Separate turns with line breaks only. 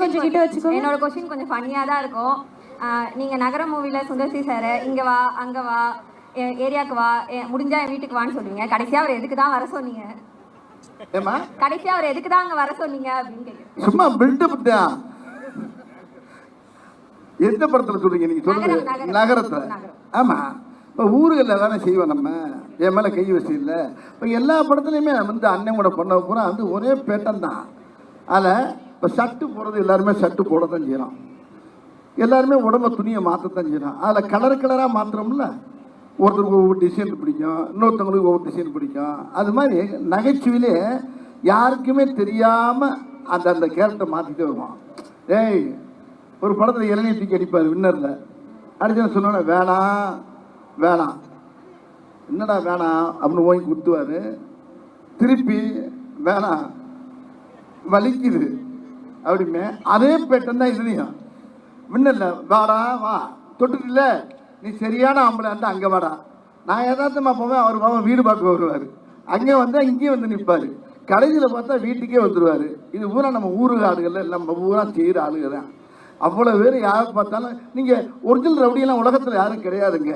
கொஞ்சம் கிட்ட வச்சுக்கோ.
என்னோட கொஸ்டின் கொஞ்சம் ஃபன்னியாக தான் இருக்கும். நீங்கள் நகர மூவியில் சுந்தர்சி சார் இங்கே வா அங்கே வா ஏரியாவுக்கு வா முடிஞ்சா என் வீட்டுக்கு வான்னு சொல்லுவீங்க. கடைசியாக அவர் எதுக்கு தான் வர சொன்னீங்க? கடைசியாக அவர் எதுக்கு தான் அங்கே வர சொன்னீங்க அப்படின்னு கேட்குறேன்.
சும்மா பில்டப் தான். எந்த படத்தில் சொல்றீங்க நீங்க? சொல்லுங்க. நகரத்தில். ஆமாம், இப்போ ஊர்களில் தானே செய்வோம் நம்ம. என் மேலே கை வச்சு இல்லை. இப்போ எல்லா படத்துலையுமே வந்து அண்ணன் கூட பண்ண பூரா வந்து ஒரே பேட்டன் தான். அதில் இப்போ ஷர்ட்டு போடுறது எல்லாருமே ஷர்ட்டு போட தான் செய்யலாம். எல்லாருமே உடம்பு துணியை மாற்றத்தான் செய்யலாம். அதில் கலராக மாற்றுறோம்ல. ஒருத்தருக்கு ஒவ்வொரு டிசைன் பிடிக்கும், இன்னொருத்தவங்களுக்கு ஒவ்வொரு டிசைன் பிடிக்கும். அது மாதிரி நகைச்சுவையிலே யாருக்குமே தெரியாமல் அந்த கேரக்டரை மாற்றிட்டே வருவான். ஏய், ஒரு படத்தில் இளநீ தூக்கி அடிப்பார் வின்னரில். அடிச்சு சொன்னோன்னே வேணாம் வேணாம், என்னடா வேணாம் அப்படின்னு ஓங்கி குத்துவார். திருப்பி வேணாம் வலிக்குது அப்படிமே. அதே பேட்டன் தான் இதுலையும். வின்னரில் வாடா வா, தொட்டுல நீ சரியான ஆம்பளை இருந்தால் அங்கே வாடா. நான் யதார்த்தமாக போவேன், அவர் பாவம் வீடு பார்க்க வருவார். அங்கே வந்தால் இங்கேயும் வந்து நிற்பார். கடைசியில் பார்த்தா வீட்டுக்கே வந்துடுவார். இது பூரா நம்ம ஊரு ஆளுகள் இல்லை, நம்ம பூரா செய்கிற ஆளுகள் தான். அவ்வளோ பேர் யாரை பார்த்தாலும் நீங்கள் ஒரிஜினல் ரவுடியெல்லாம் உலகத்தில் யாரும் கிடையாதுங்க.